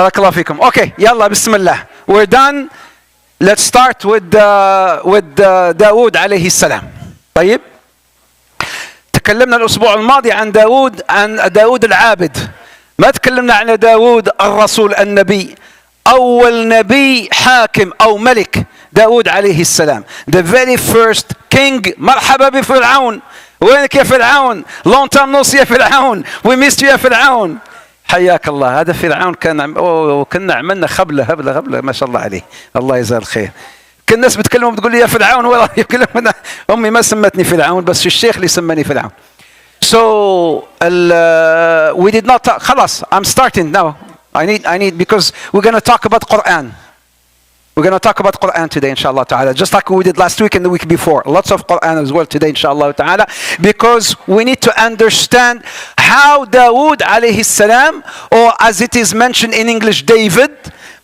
بارك الله فيكم. Okay, يلا بسم الله. We're done. Let's start with داود عليه السلام. طيب. تكلمنا الأسبوع الماضي عن داود العابد. ما تكلمنا عن داود الرسول النبي. أول نبي حاكم أو ملك داود عليه السلام. The very first king. مرحبا بفرعون. وينك يا فرعون؟ Long time no see يا فرعون. We missed you يا فرعون. حياك الله. هذا فرعون كنا عملنا هبلة ما شاء الله عليه. الله يجزاه الخير. كل الناس بتكلموا بتقول لي يا فرعون والله يكلمنا. أمي ما سمتني فرعون بس الشيخ اللي سماني فرعون. So we did not talk. خلاص I'm starting now. I need because we're going to talk about Quran. We're going to talk about Quran today, inshallah ta'ala, just like we did last week and the week before. Lots of Quran as well today, inshallah ta'ala, because we need to understand how Dawood alayhi salam, or as it is mentioned in English, David,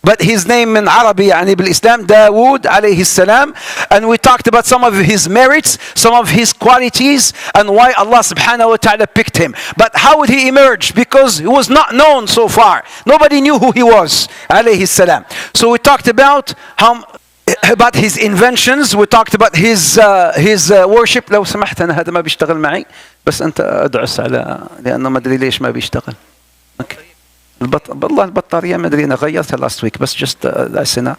but his name in Arabic, يعني بالإسلام, Dawood alayhi salam, and we talked about some of his merits, some of his qualities, and why Allah subhanahu wa ta'ala picked him. But how would he emerge? Because he was not known so far. Nobody knew who he was, alayhi salam. So we talked about his inventions, we talked about his worship. لو سمحت أنا هذا ما بيشتغل معي بس أنت أدعس على لأنه ما أدري ليش ما بيشتغل. والله البطارية ما أدري أنا غيرتها last week بس just لسنا.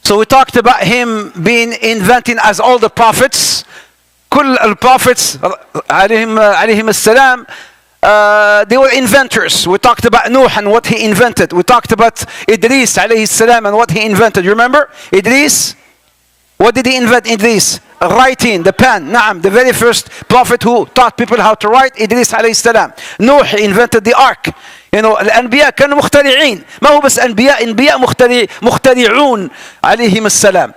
So we talked about him being inventing as all the prophets. كل الprophets عليهم السلام they were inventors. We talked about Nuh and what he invented. We talked about Idris عليه السلام and what he invented. You remember Idris? What did he invent? Idris? Writing, the pen. نعم, the very first prophet who taught people how to write, Idris عليه السلام. Nuh invented the ark. You know, الأنبياء كانوا مخترعين. ما هو بس أنبياء مخترعون عليهم السلام.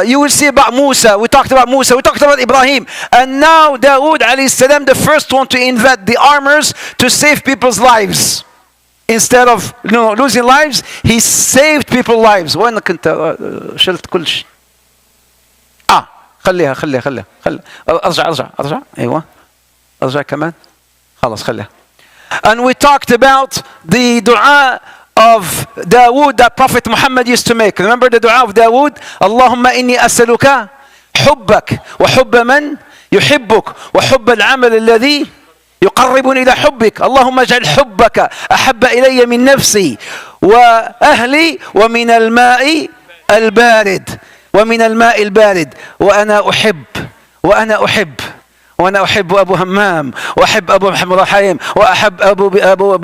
You will see about Musa. We talked about Musa. We talked about Ibrahim. And now Dawood عليه السلام, the first one to invent the armors to save people's lives. Instead of losing lives, he saved people's lives. وين كنت شلت كل شيء؟ خليها ارجع ايوه ارجع كمان خلاص خليها. And we talked about the dua of Dawood that Prophet Muhammad used to make. Remember the dua of Dawood? اللهم إني أسألك حبك وحب من يحبك وحب العمل الذي يقربني إلى حبك. اللهم اجعل حبك أحب إلي من نفسي وأهلي ومن الماء البارد وأنا أحب أبو همام وأحب أبو محمد رحيم وأحب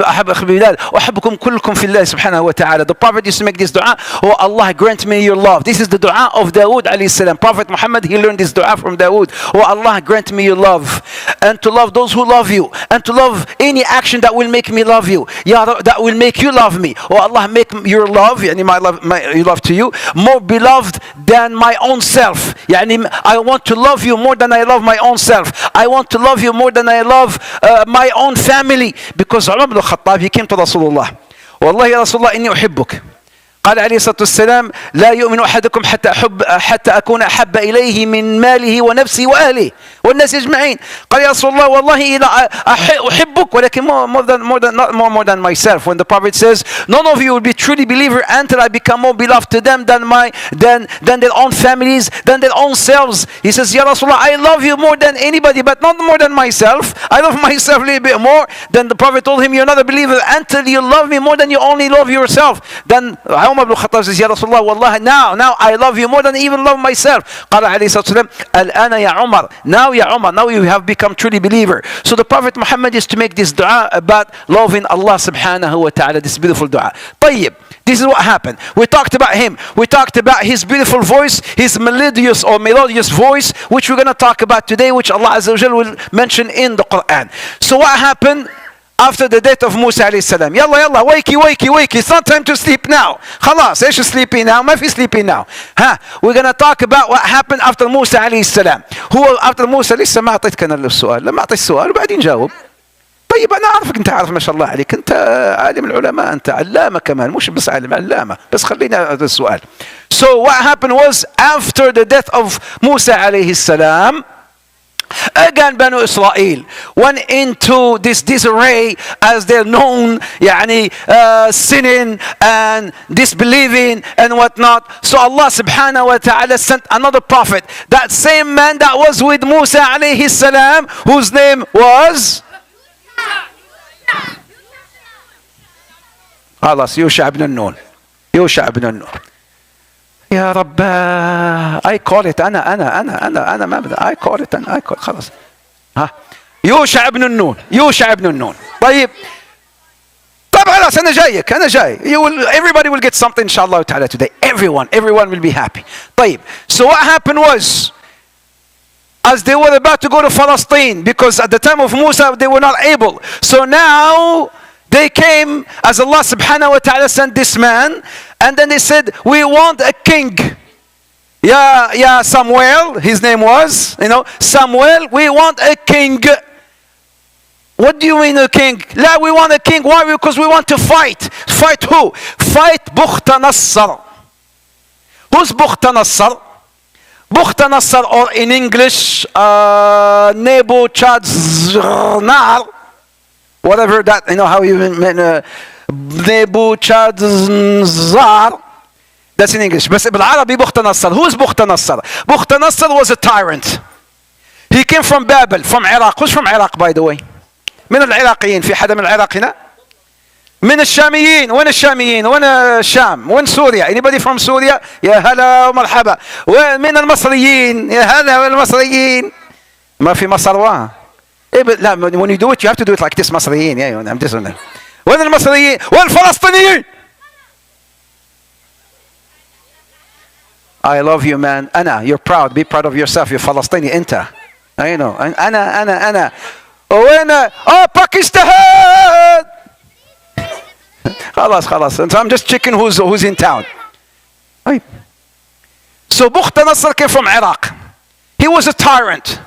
أحب أخي بلال وأحبكم كلكم في الله سبحانه وتعالى. The Prophet used to make this dua. Oh Allah, grant me your love. This is the dua of Dawood alayhi salam. Prophet Muhammad, he learned this dua from Dawood. Oh Allah, grant me your love, and to love those who love you, and to love any action that will make me love you, that will make you love me. Oh Allah, make your love, يعني your love to you, more beloved than my own self. يعني I want to love you more than I love my own self. I want to love you more than I love my own family. Because Umar ibn al-Khattab, he came to Rasulullah. والله يا رسول الله إني أحبك. قال عليه الصلاة والسلام لا يؤمن أحدكم حتى أكون أحب إليه من ماله ونفسه وأهله والناس أجمعين. قال يا رسول الله والله إذا أحبك ولكن more than myself. When the Prophet says none of you will be truly believer until I become more beloved to them than their own families, than their own selves. He says Ya Rasulullah, I love you more than anybody but not more than myself. I love myself a little bit more. Then the Prophet told him, you're not a believer until you love me more than you only love yourself. Then Umar ibn al-Khattab says, Ya Rasulullah, wallahi, now I love you more than I even love myself. قال عليه الصلاة والسلام الآن يا عمر. Now ya Umar, now you have become truly believer. So the Prophet Muhammad is to make this dua about loving Allah subhanahu wa ta'ala, this beautiful dua. طيب, this is what happened. We talked about him. We talked about his beautiful voice, his melodious voice, which we're going to talk about today, which Allah Azza wa Jal will mention in the Quran. So what happened after the death of Musa alayhi salam? Yalla, wakey. It's not time to sleep now. خلاص, ايش sleeping now? ما في sleeping now. We're going to talk about what happened after Musa alayhi salam. هو after Musa لسه ما أعطيتك أنا السؤال. لما أعطيت السؤال وبعدين جاوب. طيب أنا أعرفك أنت عارف ما شاء الله عليك. أنت عالم العلماء, أنت علامة كمان, مش بس عالم, علامة. بس خلينا هذا السؤال. So what happened was after the death of Musa alayhi salam, Again, Banu Israel went into this disarray as they're known, sinning and disbelieving and whatnot. So Allah subhanahu wa ta'ala sent another prophet. That same man that was with Musa alayhi salam, whose name was خلاص يوشع بن نون. يوشع بن نون. يا رب I call it أنا ما بدأ I call it خلاص يوشع بن النون. يوشع بن النون. طيب خلاص أنا جاي everybody will get something inshallah ta'ala today. Everyone will be happy. طيب, so what happened was, as they were about to go to Palestine, because at the time of Musa they were not able, so now they came as Allah subhanahu wa ta'ala sent this man, and then they said, we want a king. Yeah, Samuel, his name was, Samuel, we want a king. What do you mean a king? La, we want a king. Why? Because we want to fight. Fight who? Fight Bukhta-Nassar. Who's Bukhta-Nassar? Bukhta-Nassar, or in English, Nebuchadnezzar. Whatever that, how you mean, Nebuchadnezzar. That's in English. But بالعربي Bukhta-Nassar. Who is Bukhta-Nassar? Bukhta-Nassar was a tyrant. He came from Babel, from Iraq. Who's from Iraq, by the way? من العراقيين. في حدا من العراق هنا؟ من الشاميين. وين الشاميين؟ وين الشام؟ وين سوريا؟ Anybody from Syria? يا هلا ومرحبا. ومن المصريين؟ يا هلا والمصريين. ما في مصر واه. لا, when you do it, you have to do it like this. مصريين. I'm this one. وين المصريين؟ والفلسطينيين. I love you, man. أنا. You're proud. Be proud of yourself. You're Palestinian. أنت. I know. أنا. وين؟ باكستان. خلاص. So I'm just checking who's in town. طيب. So Bukhta-Nassar came from Iraq. He was a tyrant.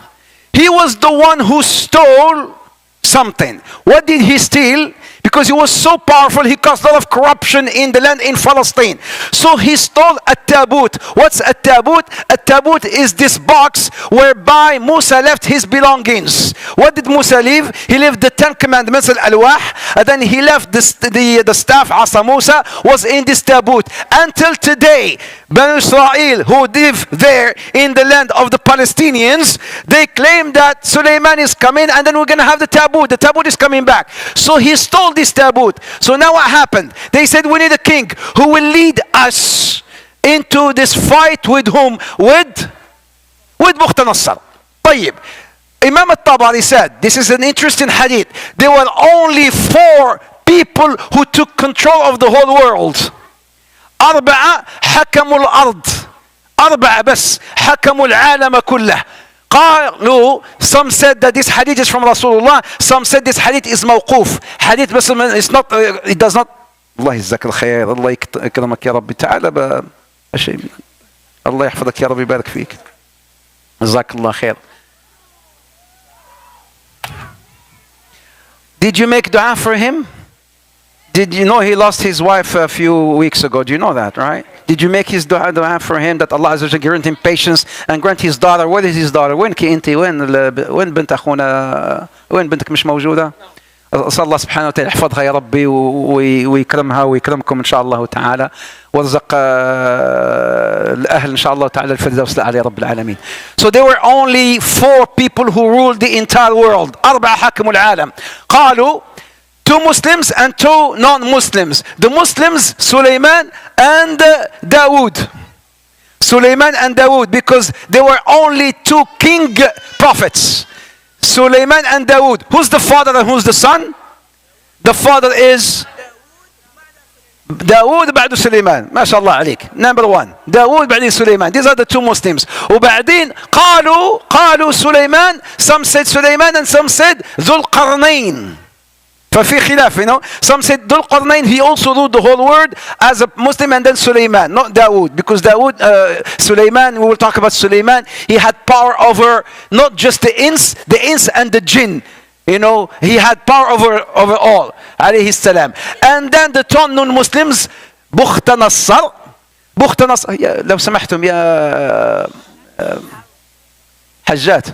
He was the one who stole something. What did he steal? Because he was so powerful, he caused a lot of corruption in the land in Palestine. So he stole a tabut. What's a tabut? A tabut is this box whereby Musa left his belongings. What did Musa leave? He left the 10 commandments, al-alwah, and then he left the staff, Asa Musa, was in this tabut. Until today, Banu Israel, who live there in the land of the Palestinians, they claim that Suleiman is coming and then we're going to have the tabut. The tabut is coming back. So he stole this tabut. So now what happened? They said, we need a king who will lead us into this fight with whom? With Bukhta-Nassar. طيب. Imam al-Tabari said, this is an interesting hadith. There were only 4 people who took control of the whole world. 4 حكموا الأرض. 4 بس حكموا العالم كله. قالوا, some said that this hadith is from Rasulullah, some said this hadith is موقوف. Hadith بس it's not, it does not. الله يجزاك الخير. الله يكرمك يا ربي. تعال بشيء. الله يحفظك يا ربي. يبارك فيك. جزاك الله خير. Did you make dua for him? Did you know he lost his wife a few weeks ago? Do you know that, right? Did you make his dua for him that Allah Azza wa Jalla grant him patience and grant his daughter? Where is his daughter? وينك انت؟ وين بنت اخونا؟ وين بنتك مش موجودة؟ أسأل الله سبحانه وتعالى يحفظها يا ربي ويكرمها ويكرمكم إن شاء الله تعالى وارزق الأهل إن شاء الله تعالى الفردوس الأعلى يا رب العالمين. So there were only 4 people who ruled the entire world. 4 حكموا العالم. قالوا 2 Muslims and 2 non-Muslims. The Muslims, Suleiman and Dawood. Suleiman and Dawood, because there were only 2 king prophets. Suleiman and Dawood. Who's the father and who's the son? The father is Dawood بعد سليمان. ما شاء الله عليك. Number 1. Dawood بعدين سليمان. These are the 2 Muslims. وبعدين قالوا سليمان. Some said Suleiman and some said ذو القرنين. ففي خلاف, Some said ذو القرنين, he also ruled the whole world as a Muslim, and then Suleiman, not Dawood, because Dawood, Suleiman, we will talk about Suleiman, he had power over not just the ins and the jinn. He had power over all, alayhi salam. And then the 2 non-Muslims, Bukhta-Nassar, لو سمحتم يا حجات,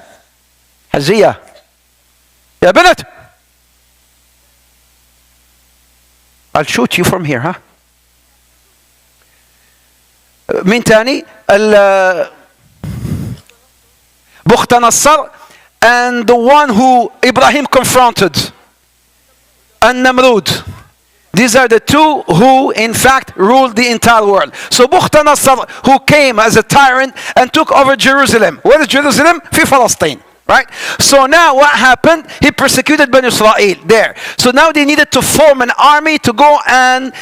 حجية يا بنت. I'll shoot you from here, huh? مين تاني؟ بخت نصر and the one who Ibrahim confronted, and Namrud. These are the two who in fact ruled the entire world. So Bukht Nasr, who came as a tyrant and took over Jerusalem. Where is Jerusalem? في فلسطين. Right? So now what happened? He persecuted Bani Israel there. So now they needed to form an army to go and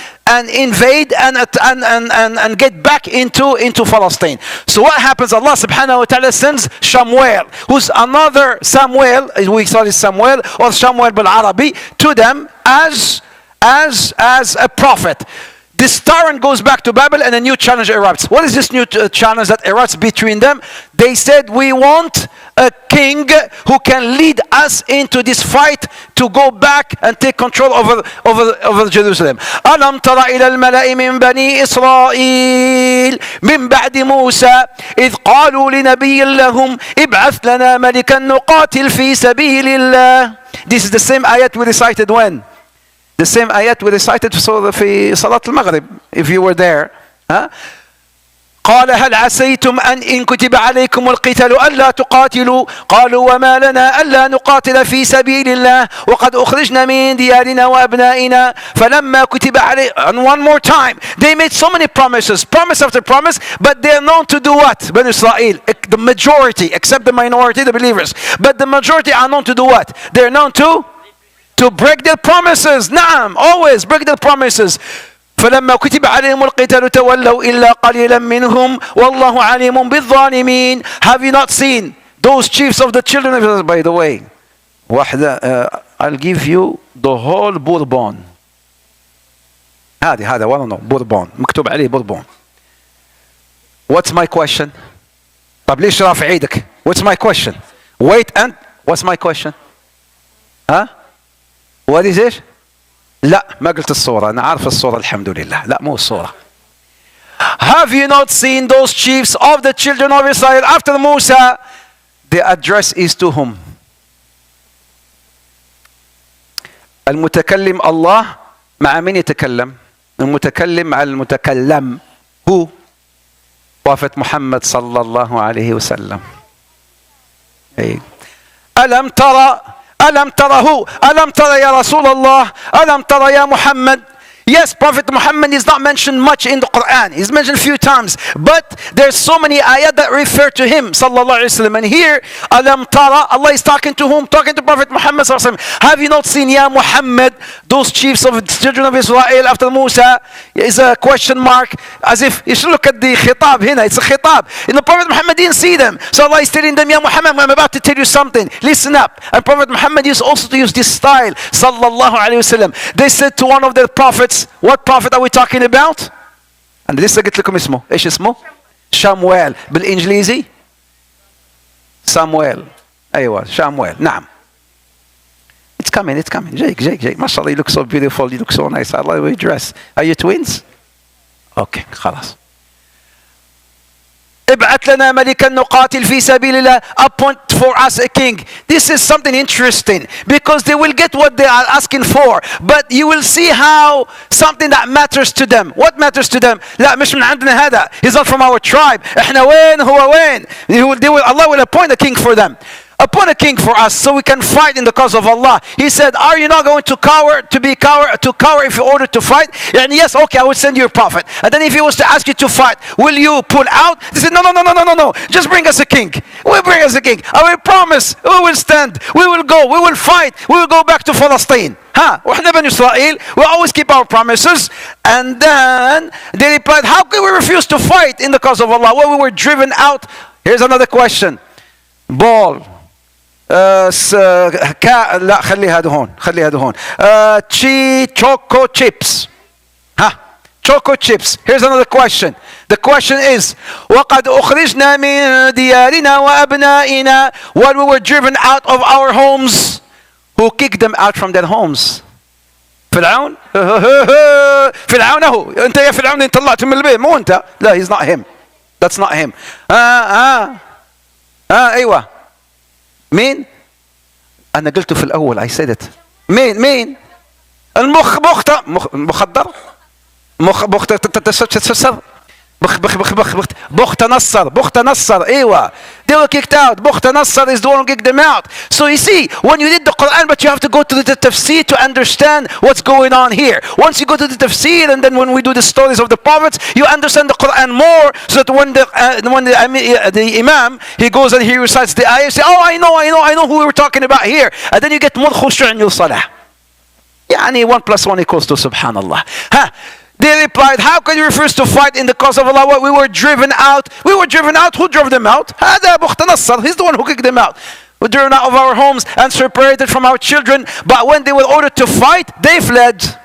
invade and get back into Palestine. So what happens? Allah subhanahu wa ta'ala sends Shamuel, who's another Samuel, we saw this Samuel, or Shamuel bil Arabi, to them as a prophet. This tyrant goes back to Babel and a new challenge erupts. What is this new challenge that erupts between them? They said, we want a king who can lead us into this fight to go back and take control over Jerusalem. ألم تر إلى الملأ من بني إسرائيل من بعد موسى إذ قالوا لنبي لهم ابعث لنا ملكا نقاتل في سبيل الله. This is the same ayat we recited when? The same ayat we recited في صلاة المغرب, if you were there. Huh? قال هل عسيتم أن إن كتب عليكم القتال ألا تقاتلوا قالوا وما لنا ألا نقاتل في سبيل الله وقد أخرجنا من ديارنا وأبنائنا فلما كتب عليهم. And one more time, they made so many promises, promise after promise, but they are known to do what? Bani Israel, the majority, except the minority, the believers, but the majority are known to do what? They are known to break their promises. نعم, always break their promises. فلما كتب عليهم القتال تولوا إلا قليلا منهم والله عليم بالظالمين. Have you not seen those chiefs of the children of Israel? By the way, I'll give you the whole Bourbon. هذا one no Bourbon مكتوب عليه Bourbon. What's my question? طب ليش رافع ايدك? What's my question? Wait, and what's my question? Huh? What is it? لا ما قلت الصورة, أنا عارف الصورة الحمد لله. لا مو الصورة. Have you not seen those chiefs of the children of Israel after Musa? The address is to whom? المتكلم الله. مع من يتكلم؟ المتكلم مع المتكلم. Who? Prophet Muhammad صلى الله عليه وسلم. ألم ترى ألم تره ألم ترى يا رسول الله ألم ترى يا محمد. Yes, Prophet Muhammad is not mentioned much in the Quran. He's mentioned a few times, but there's so many ayat that refer to him, sallallahu alaihi wasallam. And here, Alam Tara, Allah is talking to whom? Talking to Prophet Muhammad sallallahu alaihi wasallam. Have you not seen, Ya Muhammad, those chiefs of the children of Israel after Musa? Is a question mark, as if you should look at the khitab here. It's a khitab. And the Prophet Muhammad didn't see them, so Allah is telling them, Ya Muhammad, I'm about to tell you something. Listen up. And Prophet Muhammad used also to use this style, sallallahu alaihi wasallam. They said to one of their prophets. What prophet are we talking about? أنا لسه قلت لكم اسمه. إيش اسمه؟ شامويل بالإنجليزي. سامويل. أيوة شامويل. نعم. It's coming. Jake. ما شاء الله, you look so beautiful. You look so nice. I love the way you dress. Are you twins? Okay, خلاص. ابعث لنا ملكا نقاتل في سبيل الله. Appoint for us a king. This is something interesting because they will get what they are asking for, but you will see how something that matters to them. What matters to them? لا مش من عندنا هذا. He's not from our tribe. احنا وين هو وين. Allah will appoint a king for them. Appoint a king for us so we can fight in the cause of Allah. He said, are you not going to cower if you're ordered to fight? And yes, okay, I will send you a prophet. And then if he was to ask you to fight, will you pull out? He said, no. Just bring us a king. We'll bring us a king. I will promise. We will stand. We will go. We will fight. We will go back to Palestine. وإحنا بني إسرائيل, we always keep our promises. And then they replied, how can we refuse to fight in the cause of Allah? Well, we were driven out. Here's another question. Ball. لا خلي هذا هون choco chips. Choco chips. Here's another question. The question is وقد أخرجنا من ديارنا وأبنائنا. While we were driven out of our homes, who kicked them out from their homes? فرعون. فرعون هو. أنت يا فرعون أنت طلعت من البيت مو أنت. لا, he's not him. That's not him. أيوة. مين؟ أنا قلته في الأول. I said it. مين مخدر بخت نصر ايوه. They were kicked out. بخت نصر is the one who kicked them out. So you see, when you read the Quran, but you have to go to the tafsir to understand what's going on here. Once you go to the tafsir, and then when we do the stories of the prophets, you understand the Quran more, so that when the imam, he goes and he recites the ayah, you say, oh, I know who we were talking about here. And then you get more khushu' in your salah. يعني 1 + 1 = subhanallah. They replied, how can you refuse to fight in the cause of Allah? What, we were driven out. We were driven out. Who drove them out? هذا بخت نصر. He's the one who kicked them out. We were driven out of our homes and separated from our children. But when they were ordered to fight, they fled.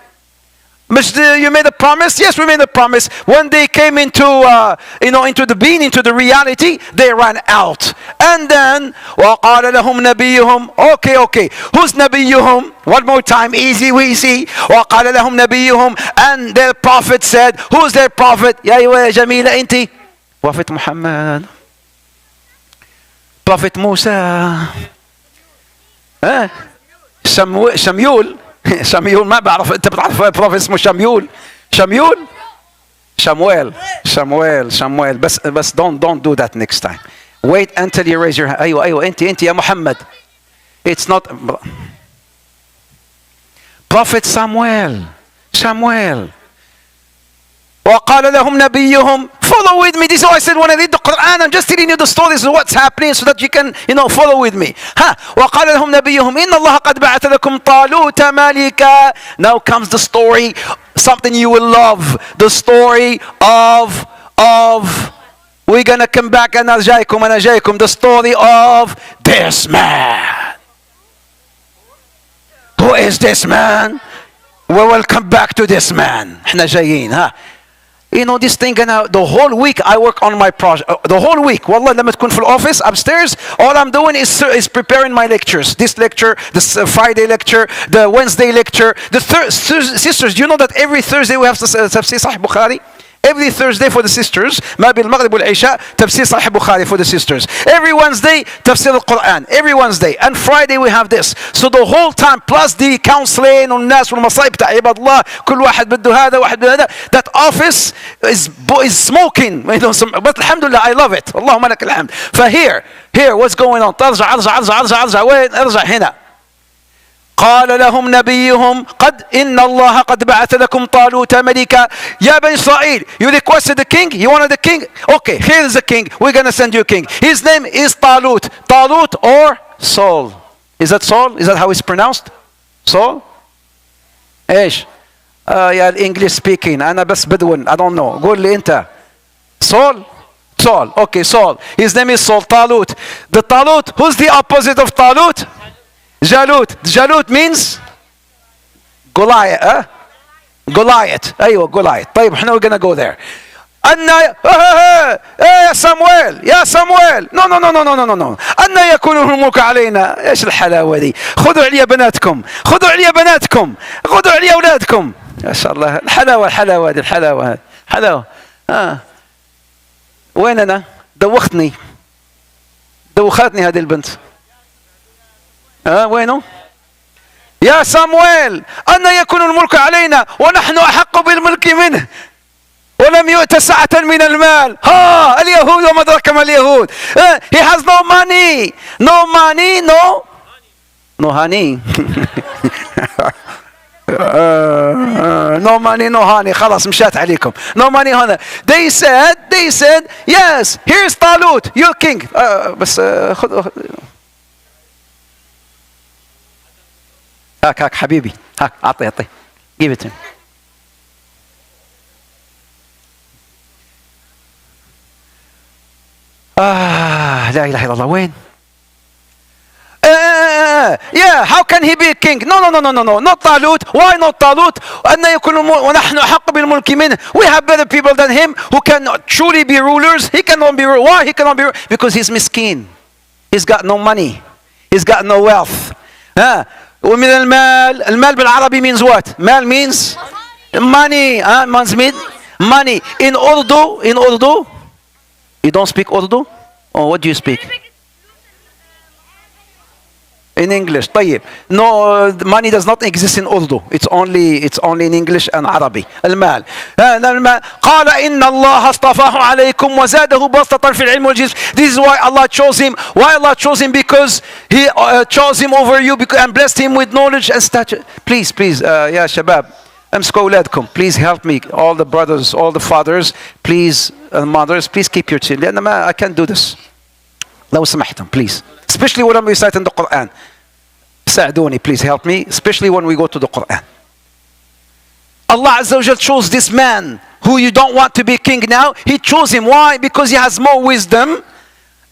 You made a promise? Yes, we made a promise. When they came into the reality, they ran out. And then وَقَالَ لَهُمْ نَبِيُّهُمْ. Okay. Who's نَبِيُّهُم? One more time, easy, weasy. وَقَالَ لَهُمْ نَبِيُّهُمْ. And their prophet said, who's their prophet? يا أيها جميلة أنت. Prophet Muhammad. Prophet Musa. شميول. شميول ما بعرف. انت بتعرف بروفيت اسمه شمويل. بس don't do that next time. Wait until you raise your hand. ايوه انت يا محمد. It's not Prophet Samuel. وقال لهم نبيهم. Follow with me. This is why I said when I read the Quran, I'm just telling you the stories of what's happening so that you can, follow with me. وقال لهم نبيهم إن الله قد بعث لكم طالوت ملكا. Now comes the story, something you will love. The story of we're gonna come back and أنا جايكم. The story of this man. Who is this man? We will come back to this man. احنا جايين. This thing, the whole week I work on my project. The whole week. Wallah, لما تكون في الoffice upstairs, all I'm doing is preparing my lectures. This lecture, this Friday lecture, the Wednesday lecture. The sisters, do you know that every Thursday we have tafsir Sahih Bukhari? Every Thursday for the sisters, ما بين المغرب والعشاء تفسير صحيح بخاري for the sisters. Every Wednesday تفسير القرآن. Every Wednesday. And Friday we have this. So the whole time plus the counseling والناس والمصايب بتاع عباد الله كل واحد بده هذا واحد بده هذا. That office is smoking. But alhamdulillah I love it. اللهم لك الحمد. فhere what's going on? ارجع وين؟ ارجع هنا. قال لهم نبيهم إن الله قد بعث لكم طالوت ملكا. يا بني إسرائيل, you requested the king? You wanted the king? Okay, here is the king. We're going to send you a king. His name is Talut. Talut or Saul. Is that Saul? Is that how it's pronounced? Saul? إيش؟ يا English speaking. أنا بس بدون. I don't know. قول لي أنت. Saul? Okay, Saul. His name is Saul. Talut. The Talut, who's the opposite of Talut? Jalut means Goliath. Goliath. أيوة Goliath. طيب احنا we're gonna go there. يا سامويل. No. أن يكون الملك علينا. إيش الحلاوة دي؟ خذوا عليا بناتكم. خذوا عليا أولادكم. ما شاء الله. الحلاوة دي. حلاوة. وين أنا؟ دوختني هذه البنت. وينه؟ يا سامويل أن يكون الملك علينا ونحن أحق بالملك منه ولم يؤت سعة من المال. اليهود وما أدراك ما اليهود. He has no money. No honey. No money, no honey. خلاص مشات عليكم. No money, honey. They said, yes, here's Talut, your king. بس خذ. هاك حبيبي. هاك أعطي. Give it to him. لا إله إلا الله. وين؟ Yeah, how can he be a king? No. Not Talut. Why not Talut? أن يكون ونحن أحق بالملك منه. We have better people than him who can truly be rulers. He cannot be ruled. Why he cannot be ruled? Because he's miskin. He's got no money. He's got no wealth. ومن المال بالعربي means what? مال means money. Means money. In Urdu, you don't speak Urdu? Or what do you speak? In English. طيب. No, money does not exist in Urdu. It's only in English and Arabic. المال. قال إن الله اصطفاه عليكم وزاده بسطة في العلم والجسم. This is why Allah chose him. Why Allah chose him? Because He chose him over you and blessed him with knowledge and stature. Please, يا شباب. امسكوا أولادكم. Please help me. All the brothers, all the fathers, please, mothers, please keep your children. لأن I can't do this. لو سمحتم, please. Especially when I'm reciting the Quran. ساعدوني, please help me. Especially when we go to the Quran. Allah Azza wa Jal chose this man who you don't want to be king now. He chose him. Why? Because he has more wisdom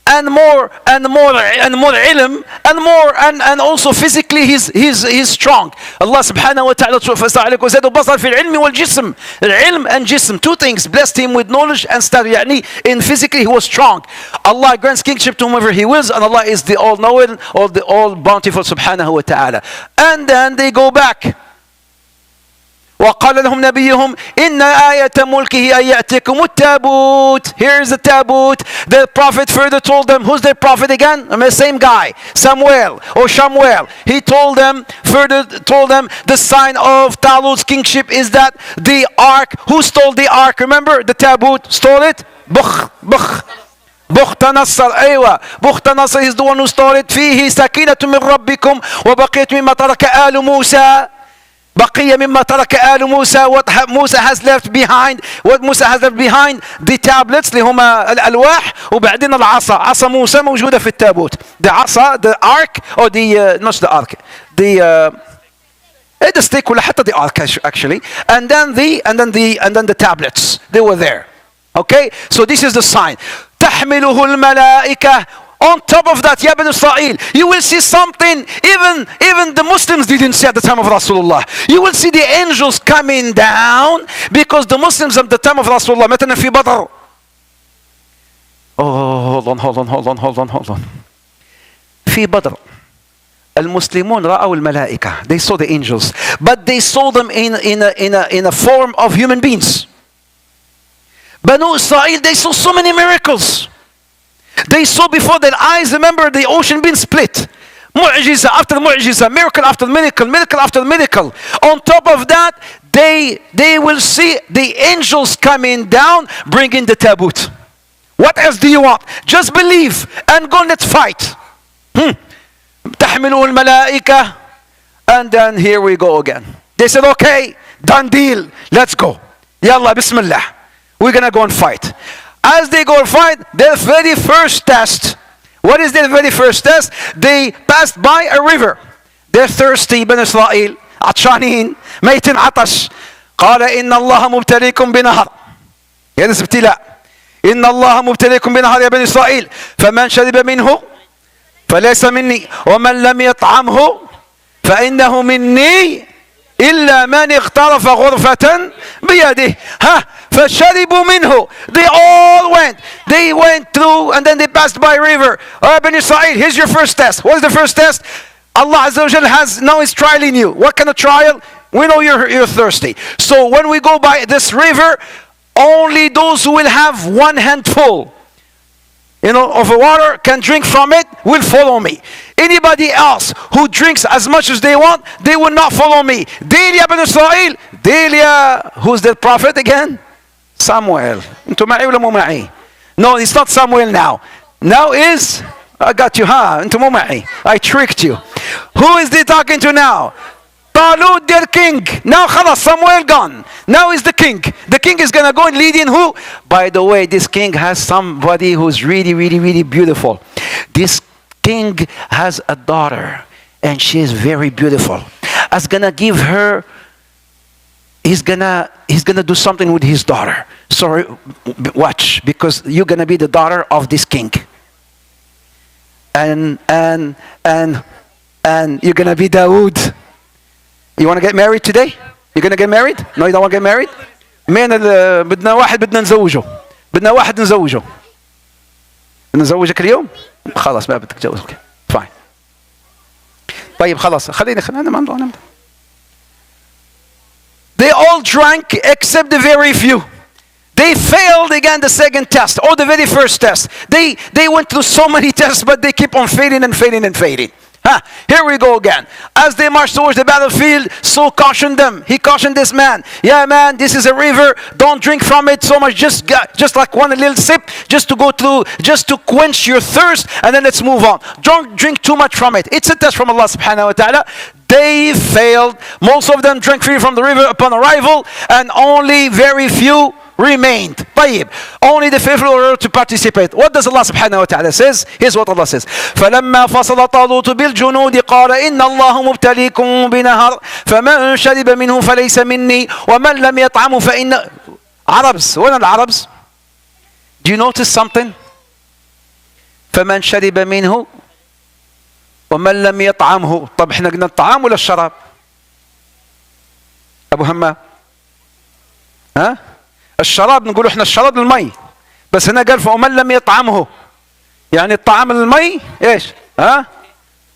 and more ilm and also physically he's strong. Allah subhanahu wa ta'ala وزاد بصر في العلم والجسم. العلم and jism, two things. Blessed him with knowledge and stature. يعني in physically he was strong. Allah grants kingship to whomever he wills, and Allah is the all-knowing, the all-bountiful subhanahu wa ta'ala. And then they go back. وقال لهم نبيهم إن آية ملكه أن يأتيكم التابوت. Here's the tabut. The prophet further told them, who's the prophet again? The same guy, Samuel or Shamuel. He further told them the sign of Talut's kingship is that the ark. Who stole the ark? Remember, the tabut stole it. بختنصر. أيوة, بختنصر is the one who stole it. فيه سكينة من ربكم وبقية مما ترك آل موسى. بقية مما ترك آل موسى. What Musa has left behind. What Musa has left behind. The tablets اللي هما الألواح, وبعدين العصا. عصا موسى موجودة في التابوت. The عصا, the ark, or the not the ark. The stick ولا حتى the ark actually. And then the tablets. They were there. Okay. So this is the sign. تحمله الملائكة. On top of that, Ya Bani Israel, you will see something even the Muslims didn't see at the time of Rasulullah. You will see the angels coming down, because the Muslims at the time of Rasulullah, مثلا في بدر. Oh, hold on. في بدر, المسلمون رأوا الملائكة. They saw the angels, but they saw them in a form of human beings. Banu Israel, they saw so many miracles. They saw before their eyes, remember, the ocean being split. Mu'jiza after mu'jiza, miracle after miracle, miracle after miracle. On top of that, they will see the angels coming down, bringing the tabut. What else do you want? Just believe and go, let's fight. تحمله الملائكة. And then here we go again. They said, okay, done deal, let's go. Yalla, bismillah. We're going to go and fight. As they go and fight, their very first test. What is their very first test? They passed by a river. They're thirsty, Bani Israel. عطشانين, ميتين عطش. قال إن الله مبتليكم بنهر. هذا ابتلاء. إن الله مبتليكم بنهر يا بني إسرائيل. فمن شرب منه فليس مني ومن لم يطعمه فإنه مني إلا من اغترف غرفة بيده. فشربوا منه. They went through, and then they passed by a river. Bani Israel, here's your first test. What is the first test? Allah Azza wa Jal now is trialing you. What kind of trial? We know you're thirsty. So when we go by this river, only those who will have one handful of water can drink from it will follow me. Anybody else who drinks as much as they want, they will not follow me. Delia Bani Israel. Delia, who's the prophet again? Samuel. انتوا معي ولا مو معي? No, it's not Samuel now. Now is, I got you, انتوا مو معي. I tricked you. Who is they talking to now? Dawood, their king. Now خلاص, Samuel gone. Now is the king. The king is going to go and lead in who? By the way, this king has somebody who's really, really, really beautiful. This king has a daughter, and she is very beautiful. He's gonna give her. He's gonna do something with his daughter. So watch, because you're gonna be the daughter of this king. And you're gonna be Dawood. You want to get married today? You're gonna get married? No, you don't want to get married? بدنا واحد بدنا نزوجه. نزوجك اليوم؟ خلاص ما بدك تتجوز. اوكي فاين. طيب خلاص خلينا نمضي. They all drank except the very few. They failed again the second test, or the very first test. They went through so many tests, but they keep on failing and failing and failing. Here we go again. As they marched towards the battlefield, so cautioned them. He cautioned this man. Yeah, man, this is a river. Don't drink from it so much. Just like one little sip, just to go through, just to quench your thirst, and then let's move on. Don't drink too much from it. It's a test from Allah subhanahu wa ta'ala. They failed. Most of them drank freely from the river upon arrival, and only very few remained. طيب. Only the faithful were to participate. What does Allah subhanahu wa ta'ala says? Here's what Allah says. فَلَمَّا فَصَلَ طَالُوتُ بِالْجُنُودِ قَالَ إِنَّ اللَّهَ مُبْتَلِيكُم بِنَهَرٍ فَمَنْ شَرِبَ مِنْهُ فَلَيْسَ مِنِّي وَمَنْ لَمْ يَطْعَمْهُ فَإِنَّ Arabs. What are the Arabs? Do you notice something? فَمَنْ شَرِبَ مِنْهُ وَمَنْ لَمْ يَطْعَمْهُ. طب احنا قلنا الطعام ولا الشراب؟ أبو همام. ها؟ الشراب نقول احنا الشراب المي، بس هنا قال ومن لم يطعمه، يعني الطعام المي ايش؟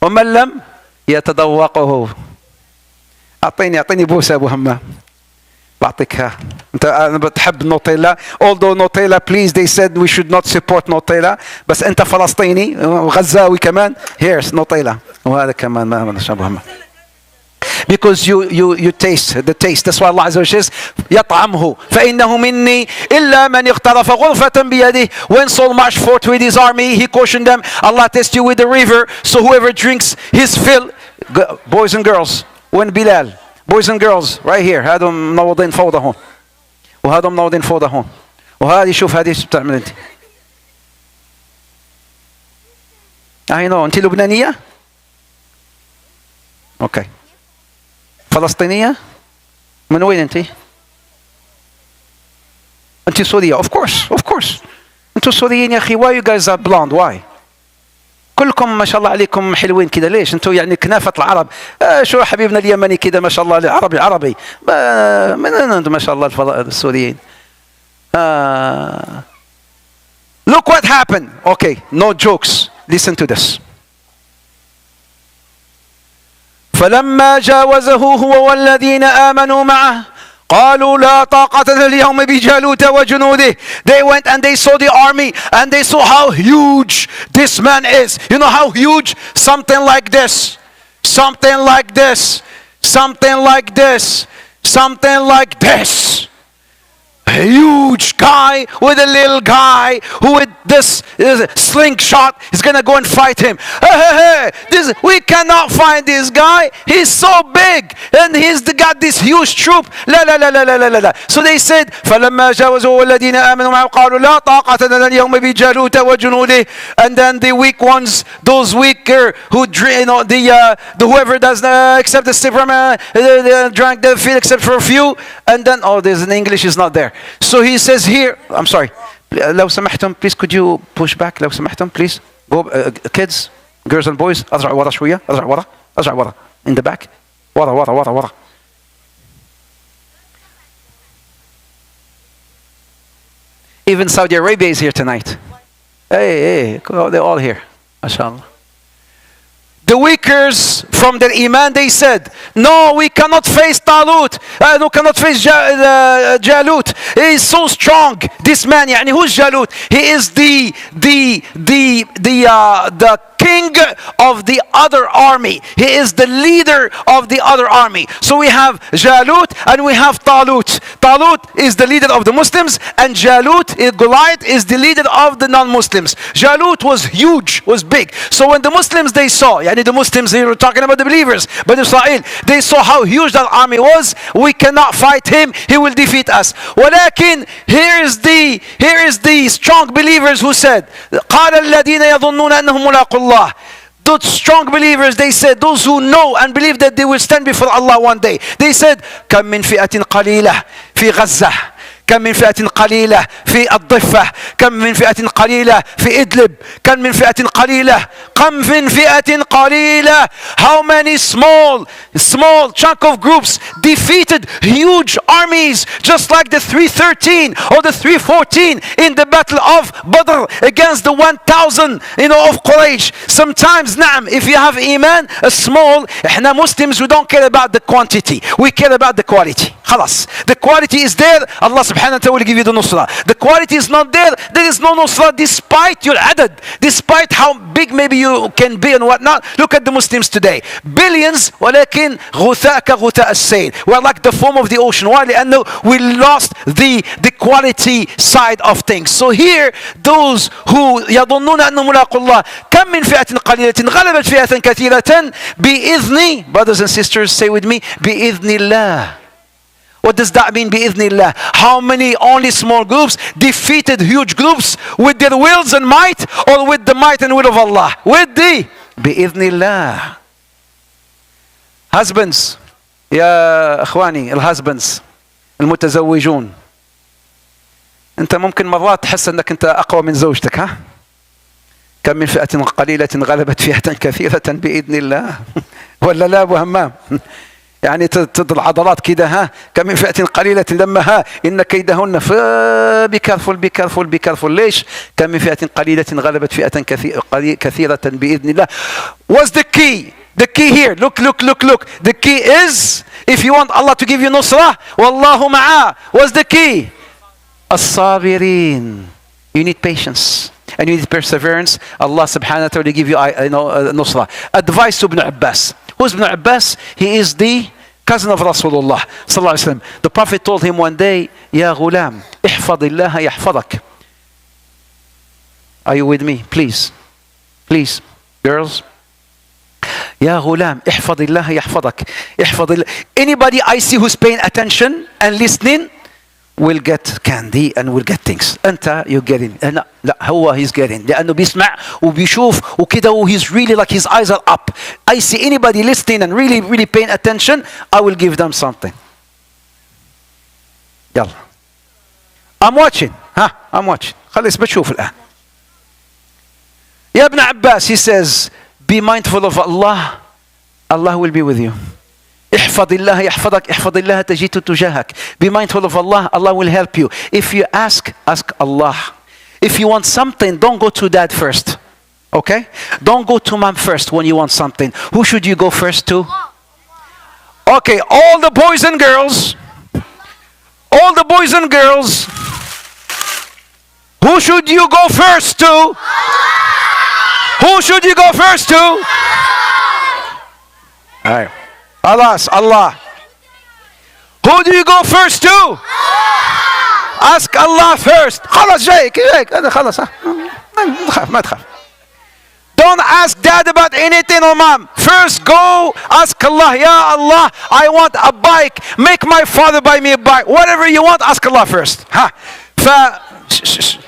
ومن لم يتذوقه. اعطيني بوسه ابو همام. بعطيك انت. انا بتحب نوتيلا. although نوتيلا please they said we should not support نوتيلا، بس انت فلسطيني وغزاوي كمان. here's نوتيلا. وهذا كمان ما ابو همام. Because you taste the taste. That's why Allah Azza wa Jalla says يطعمه فإنه مني إلا من اغترف غرفة بيده. When Saul marched forth with his army, he cautioned them, Allah tests you with the river, so whoever drinks his fill. Boys and girls, when Bilal, boys and girls right here, هذول منوضين فوضى هون وهذول منوضين فوضى هون وهذه شوف هذه ايش بتعمل انت. I know. انت لبنانية؟ اوكي. فلسطينية؟ من وين انت؟ انت سورية. of course. انتوا سوريين يا اخي. why you guys are blonde? why؟ كلكم ما شاء الله عليكم حلوين كده. ليش؟ انتوا يعني كنافة العرب. شو حبيبنا اليمني كده ما شاء الله عربي. من انتم ما شاء الله السوريين. Look what happened. Okay, no jokes. Listen to this. فلما جاوزه هو والذين آمنوا معه قالوا لا طاقة لنا اليوم بجالوت وجنوده. They went and they saw the army and they saw how huge this man is. You know how huge? Something like this. Something like this. Something like this. Something like this. A huge guy with a little guy who with this slingshot is gonna go and fight him. Hey, we cannot find this guy. He's so big and he's got this huge troop. لا. So they said فلما جاوزوا الذين آمنوا معه قالوا لا طاقة لنا اليوم بجالوت وجنوده. And then the weak ones, those weaker who the whoever does not accept the Superman drank the field except for a few. And then there's an English is not there. So he says here, I'm sorry, لو سمحتم please could you push back لو سمحتم please. Go kids, girls and boys. أرجع ورا شوية. أرجع ورا in the back. ورا. Even Saudi Arabia is here tonight. Hey, they're all here. MashaAllah. The weakers from their iman, they said, no, we cannot face Talut. No, cannot face Jalut. He is so strong. This man, يعني who's Jalut? He is the king of the other army. He is the leader of the other army. So we have Jalut and we have Talut. Talut is the leader of the Muslims and Jalut, Goliath, is the leader of the non-Muslims. Jalut was huge, was big. So when the Muslims, they saw, the Muslims, they were talking about the believers, but Israel, they saw how huge that army was. We cannot fight him. He will defeat us. ولكن here is the strong believers who said, قال الذين يظنون أنهم ملاقو الله. Those strong believers, they said, those who know and believe that they will stand before Allah one day. They said, كم من فئة قليلة في غزة. كم من فئة قليلة في الضفة. كم من فئة قليلة في إدلب. كم من فئة قليلة. How many small chunk of groups defeated huge armies, just like the 313 or the 314 in the battle of Badr against the 1,000 of Quraysh. Sometimes if you have iman, a small, احنا Muslims, we don't care about the quantity, we care about the quality. خلاص, the quality is there. Allah subhanahu wa ta'ala will give you the nusra. The quality is not there. There is no nusra despite your adad, despite how big maybe you can be and whatnot. Look at the Muslims today. Billions, ولكن غثاء كغثاء السيل. We're like the foam of the ocean. Why? لأنه we lost the quality side of things. So here, those who يظنون أنهم ملاقوا الله كم من فئة قليلة غلبت فئة كثيرة بإذن. Brothers and sisters, say with me, بإذن الله. What does that mean, بإذن الله? How many only small groups defeated huge groups with their wills and might, or with the might and will of Allah? With the بإذن الله. Husbands, يا إخواني الهازبنز المتزوجون، أنت ممكن مرات تحس أنك أنت أقوى من زوجتك، ها؟ كم من فئة قليلة غلبت فئة كثيرة بإذن الله. ولا لا أبو همام؟ يعني تضل عضلات كده، ها؟ كم من فئة قليلة لما ها إن كيدهن بكرفل. ليش؟ كم من فئة قليلة غلبت فئة كثيرة بإذن الله. What's the key? The key here, look. The key is, if you want Allah to give you nusrah, wallahu ma'a. What's the key? As-sabirin. You need patience and you need perseverance. Allah subhanahu wa ta'ala will give you nusrah. Advice to Ibn Abbas. Who's Ibn Abbas? He is the cousin of Rasulullah sallallahu alaihi wasallam. The Prophet told him one day, Ya ghulam, ihfadillaha yahfadak. Are you with me? Please, girls. Ya ghulam, ihfadillaha yahfadak. Anybody I see who's paying attention and listening will get candy and will get things. أنت you're getting. لا هو he's getting. لأنه بيسمع وبيشوف وكده he's really like his eyes are up. I see anybody listening and really paying attention, I will give them something. يلا. I'm watching. I'm watching. خلص بتشوف الآن. يا ابن عباس, he says, be mindful of Allah. Allah will be with you. احفظ الله يحفظك احفظ الله تجد تجاهك. Be mindful of Allah. Allah will help you. If you ask Allah. If you want something, don't go to dad first. Okay? Don't go to mom first when you want something. Who should you go first to? Okay, all the boys and girls. Who should you go first to? Who should you go first to? Alright. Allah. Who do you go first to? Ask Allah first. خلاص جايك هذا خلاص. ما تخاف. Don't ask dad about anything or mom. First go ask Allah. Ya Allah, I want a bike. Make my father buy me a bike. Whatever you want, ask Allah first.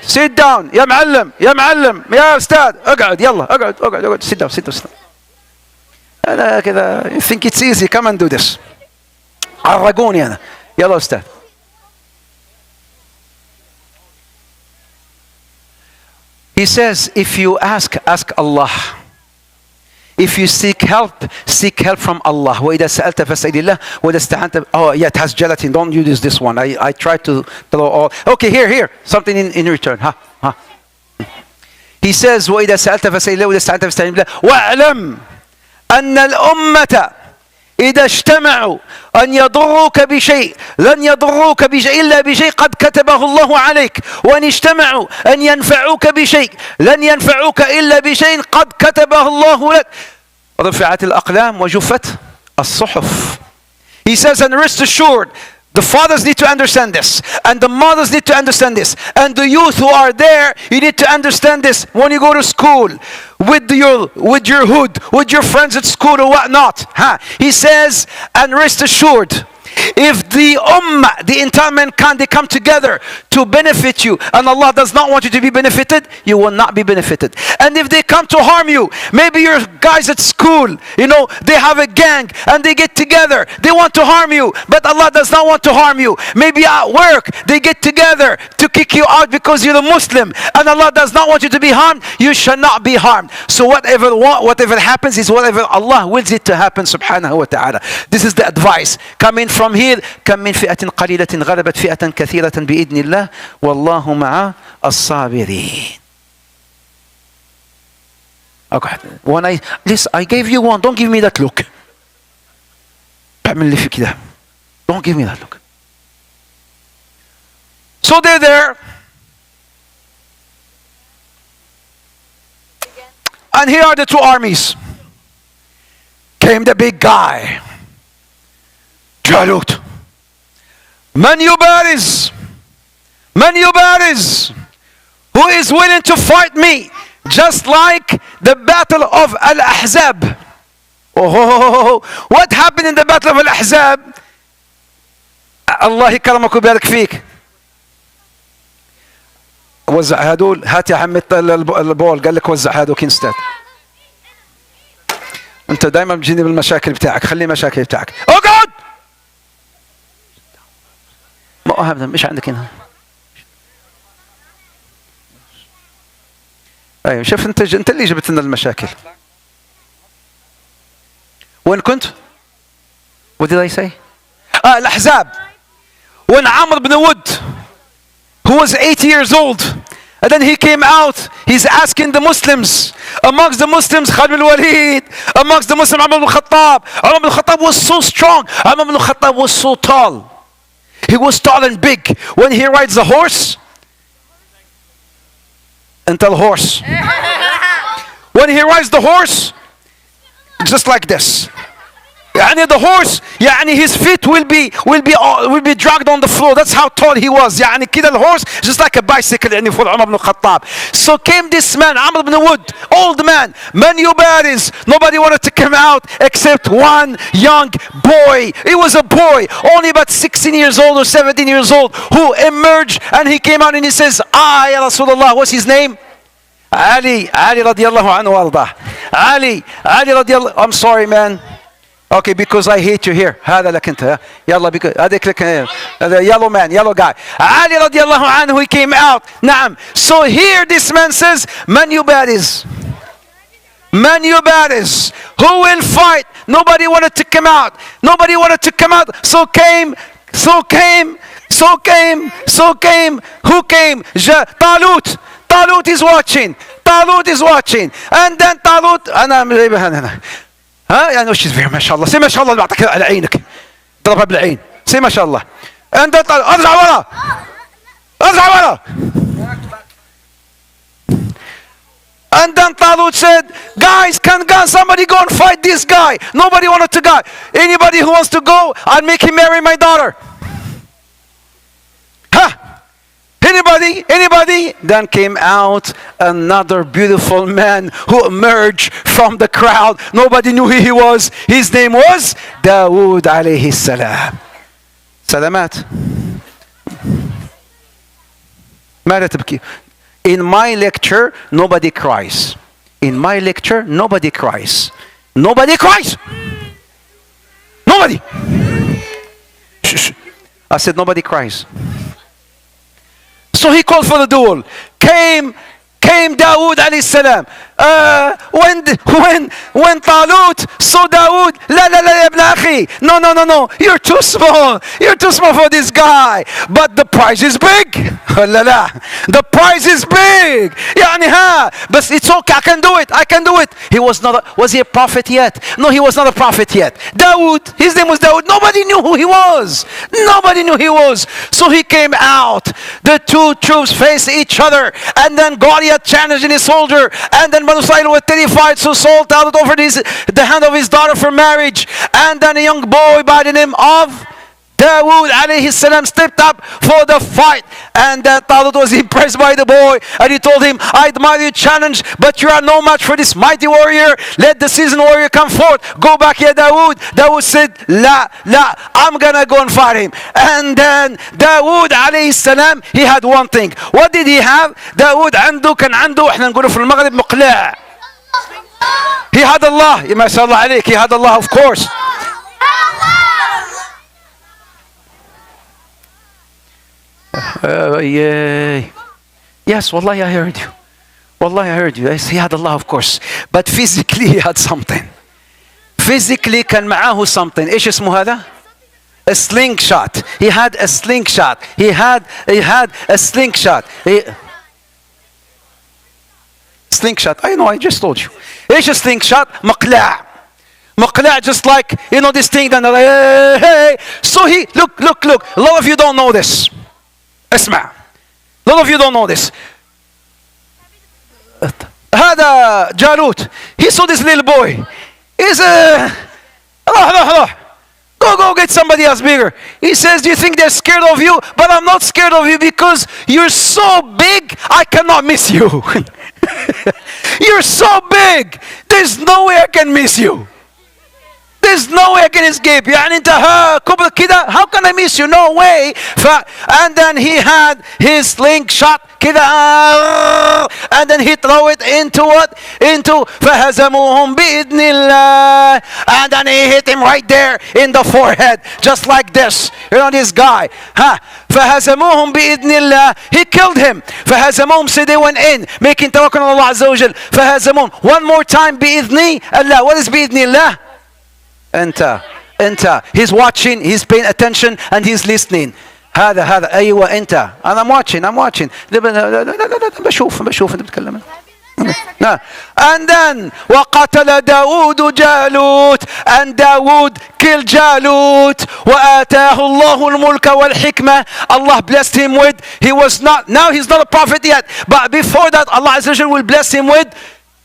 Sit down. يا معلم يا أستاذ اقعد يلا اقعد. Sit down. أنا كذا you think it's easy, come and do this. عرقوني أنا. يلا أستاذ. He says, if you ask Allah. If you seek help from Allah. وإذا سألت فاسأل الله وإذا استعنت. Oh yeah, it has gelatin. Don't use this one. I try to throw all. Okay, here. Something in return. He says, وإذا سألت فاسأل الله وإذا استعنت فاستعن بالله واعلم أن الأمة إذا اجتمعوا أن يضروك بشيء لن يضروك بشيء إلا بشيء قد كتبه الله عليك وأن اجتمعوا أن ينفعوك بشيء لن ينفعوك إلا بشيء قد كتبه الله لك رفعت الأقلام وجفت الصحف. He says, and rest assured, the fathers need to understand this, and the mothers need to understand this, and the youth who are there, you need to understand this. When you go to school, with your hood, with your friends at school or whatnot, he says, and rest assured, if the ummah, the entire mankind, they come together to benefit you, and Allah does not want you to be benefited, you will not be benefited. And if they come to harm you, maybe your guys at school, they have a gang and they get together, they want to harm you, but Allah does not want to harm you. Maybe at work, they get together to kick you out because you're a Muslim, and Allah does not want you to be harmed, you shall not be harmed. So whatever happens is whatever Allah wills it to happen, subhanahu wa ta'ala. This is the advice coming from here. كم من فئة قليلة غلبت فئة كثيرة بإذن الله والله مع الصابرين. Okay. When I gave you one, don't give me that look. بعمل لي في كده. Don't give me that look. So they're there. And here are the two armies. Came the big guy. Dawood. Man yubariz. Man yubariz. Who is willing to fight me? Just like the battle of Al-Ahzab. Oh, what happened in the battle of Al-Ahzab? الله يكرمك ويبارك فيك. وزع هدول. هات يا عمي البول. قال لك وزع هدول كينستاد. انت دائما بتجيني بالمشاكل بتاعك. خلي مشاكل بتاعك. اقعد. ما ابدا مش عندك هنا. ايوه شوف انت اللي جبت لنا المشاكل. وين كنت؟ What did I say? الأحزاب. When Amr ibn Wood, who was 80 years old, and then he came out, he's asking the Muslims, amongst the Muslims, Khalid al-Walid, amongst the Muslims, Umar ibn Khattab. Umar ibn Khattab was so strong. Umar ibn Khattab was so tall. He was tall and big. When he rides the horse, until horse. When he rides the horse, just like this. يعني the horse, يعني his feet will be dragged on the floor. That's how tall he was. يعني كده the horse, just like a bicycle. يعني for Umar ibn Khattab. So came this man, Amr ibn Wood, old man, man yubariz. Nobody wanted to come out except one young boy. He was a boy, only about 16 years old or 17 years old, who emerged and he came out and he says, Ya Rasulullah. What's his name? Ali radiallahu anhu ardah. Ali radiallahu. I'm sorry, man. Okay, because I hate you here. هذا لك انت. يلا because هذيك لك. The yellow man, yellow guy. Ali radiallahu anhu, he came out. نعم. So here this man says, Man yubariz. Man yubariz. Who will fight? Nobody wanted to come out. Nobody wanted to come out. So came. Who came? Talut. Dawood is watching. And then Dawood. أنا جايبها هنا. ها يعني وش فيها ما شاء الله. سي ما شاء الله اللي بعطيك على عينك. ضربها بالعين. سي ما شاء الله. And then ارجع ورا. And then Dawood said, guys, can somebody go and fight this guy? Nobody wanted to go. Anybody who wants to go, I'll make him marry my daughter. Huh? Anybody? Then came out another beautiful man who emerged from the crowd. Nobody knew who he was. His name was Dawood alayhi salam. Salamat. ماذا تبكي? In my lecture, nobody cries. Nobody cries. Nobody. Shh. I said nobody cries. So he called for the duel. Came Dawood alayhi salam. When Talut saw Dawood, la ibn akhi. No. You're too small for this guy. But the prize is big. The prize is big. But it's okay. I can do it. Was he a prophet yet? No, he was not a prophet yet. Dawood, his name was Dawood. Nobody knew who he was. So he came out. The two troops faced each other. And then Goliath challenged in his soldier. And then Banu Israel were terrified. So Saul offered the hand of his daughter for marriage. And then a young boy by the name of Dawood alayhi salam stepped up for the fight. And Talut was impressed by the boy. And he told him, I admire your challenge, but you are no match for this mighty warrior. Let the seasoned warrior come forth. Go back here, Dawood. Dawood said, La, I'm gonna go and fight him. And then Dawood alayhi salam, he had one thing. What did he have? Dawood كان عنده احنا نقوله في المغرب مقلاع. He had Allah. ما شاء الله عليك. He had Allah, of course. Yes, wallahi I heard you. Yes, he had Allah, of course. But physically he had something. Physically كان معاه something. ايش اسمه هذا? A slingshot. He had a slingshot. He had a slingshot. Slingshot. I know, I just told you. ايش slingshot? مقلاع. Just like, this thing. Hey. So he, look. A lot of you don't know this. اسمع. A lot of you don't know this. هذا جالوت. He saw this little boy. He's Go get somebody else bigger. He says, do you think they're scared of you? But I'm not scared of you because you're so big, I cannot miss you. You're so big. There's no way I can miss you. There's no way I can escape. يعني انت كبر كده, how can I miss you? No way. And then he had his slingshot كده, and then he throw it into what? Into فهزموهم بإذن الله. And then he hit him right there in the forehead, just like this. You know this guy. فهزموهم بإذن الله. He killed him. فهزموهم, so they went in, making توكل على الله عز وجل. فهزموهم. One more time بإذن الله. What is بإذن الله? انت. He's watching, he's paying attention, and he's listening. هذا ايوه انت. I'm watching. بشوف انت بتتكلم. And then وقتل داود جالوت, and Dawood killed Jalut. وآتاه الله الملك والحكمة. Allah blessed him with, he's not a prophet yet, but before that Allah Azza wa Jalla will bless him with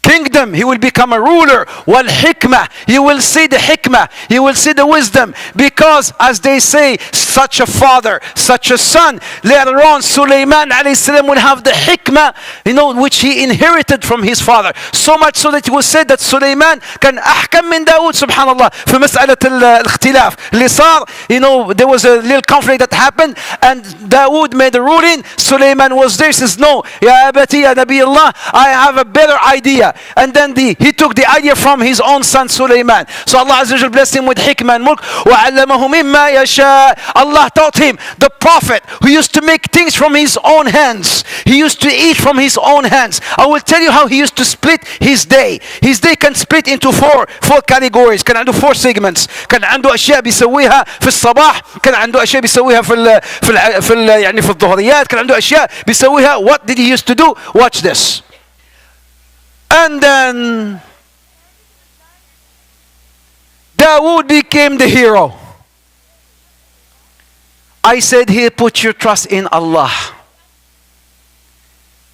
kingdom. He will become a ruler. Wal hikmah. You will see the hikmah. You will see the wisdom. Because as they say, such a father, such a son. Later on, Sulaiman alayhi salam will have the hikmah, which he inherited from his father. So much so that it was said that Sulaiman كان أحكم من داود, subhanallah, في مسألة الاختلاف اللي صار. There was a little conflict that happened, and Dawood made a ruling. Sulaiman was there, says, no, Ya Abati, Ya Nabi Allah, I have a better idea. And then he took the idea from his own son Sulaiman. So Allah Azza wa Jalla blessed him with hikmah and mulk. وَعَلَّمَهُ مِمَّا يَشَاءُ. Allah taught him, the prophet who used to make things from his own hands. He used to eat from his own hands. I will tell you how he used to split his day. His day can split into four categories. كان عنده 4 segments. كان عنده أشياء بيسويها في الصباح. كان عنده أشياء بيسويها في الظهريات. كان عنده أشياء بيسويها. What did he used to do? Watch this. And then Dawood became the hero. I said here, put your trust in Allah.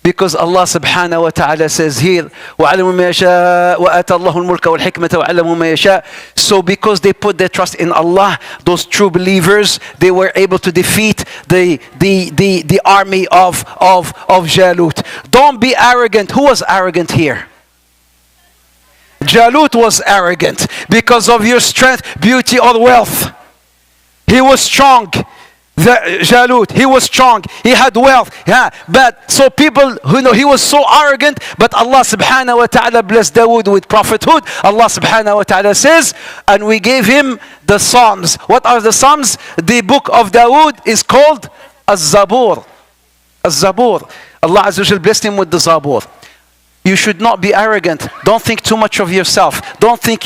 Because Allah subhanahu wa ta'ala says here, وَعَلَمُوا مَا يَشَاءُ وَآتَى اللَّهُ الْمُلْكَ وَالْحِكْمَةَ وَعَلَمُوا مَا يَشَاءُ. So because they put their trust in Allah, those true believers, they were able to defeat the army of Jalut. Don't be arrogant. Who was arrogant here? Jalut was arrogant because of your strength, beauty, or wealth. He was strong. Jalut, he was strong, he had wealth, but so people he was so arrogant, but Allah subhanahu wa ta'ala blessed Dawood with prophethood. Allah subhanahu wa ta'ala says, and we gave him the Psalms. What are the Psalms? The book of Dawood is called Az-Zabur. Az-Zabur. Allah Azza wa Jalla blessed him with the Zabur. You should not be arrogant. Don't think too much of yourself. Don't be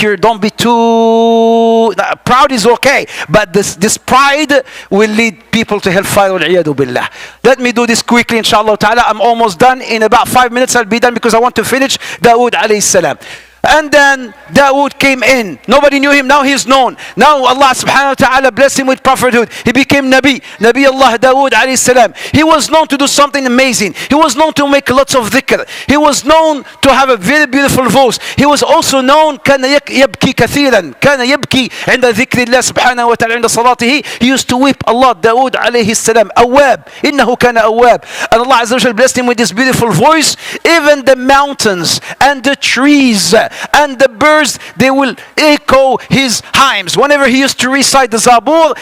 too proud is okay, but this pride will lead people to hellfire. Wal'iyadu billah. Let me do this quickly, inshallah ta'ala. I'm almost done. In about 5 minutes I'll be done because I want to finish Dawood alayhi salam. And then Dawood came in. Nobody knew him. Now he's known. Now Allah subhanahu wa ta'ala blessed him with prophethood. He became Nabi. Nabi Allah Dawood alayhi salam. He was known to do something amazing. He was known to make lots of dhikr. He was known to have a very beautiful voice. He was also known كان يبكي كثيرا. كان يبكي عند ذكر الله سبحانه وتعالى عند صلاته. He used to weep a lot. Dawood alayhi salam. Awwab. إنه كان أواب. And Allah Azza wa Jalla blessed him with this beautiful voice. Even the mountains and the trees and the birds, they will echo his hymns. Whenever he used to recite the Zabur,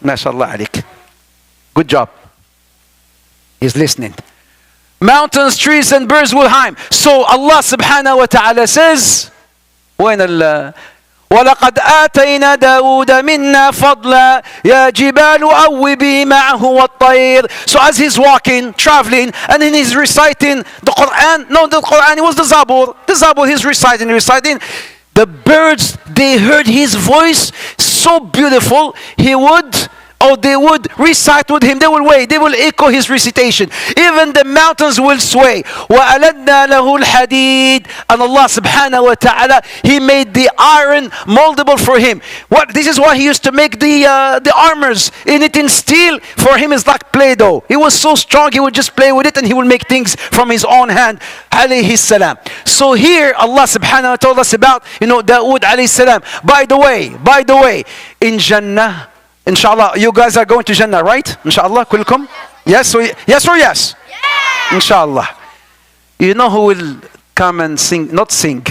MashaAllah alik. Good job. He's listening. Mountains, trees, and birds will hymn. So Allah subhanahu wa ta'ala says, وَلَقَدْ آتَيْنَا دَاوُودَ مِنَّا فَضْلًا يَا جِبَالُ أَوِّبِي مَعَهُ وَالطَّيْرِ. So as he's walking, traveling, and then he's reciting the Quran. No, the Quran, it was the Zabur. The Zabur, he's reciting. The birds, they heard his voice, so beautiful. He would Oh, they would recite with him. They will wait. They will echo his recitation. Even the mountains will sway. وَأَلَدْنَا لَهُ الْحَدِيدِ. And Allah subhanahu wa ta'ala, He made the iron moldable for him. This is why He used to make the armors in it in steel. For him is like Play-Doh. He was so strong, he would just play with it and he will make things from his own hand. Alayhi salam. So here Allah subhanahu wa ta'ala told us about, Dawood alayhi salam. By the way, in Jannah, inshallah, you guys are going to Jannah, right? Inshallah, kulkum? Yes or yes? Yeah. Inshallah. You know who will come and sing, not sing.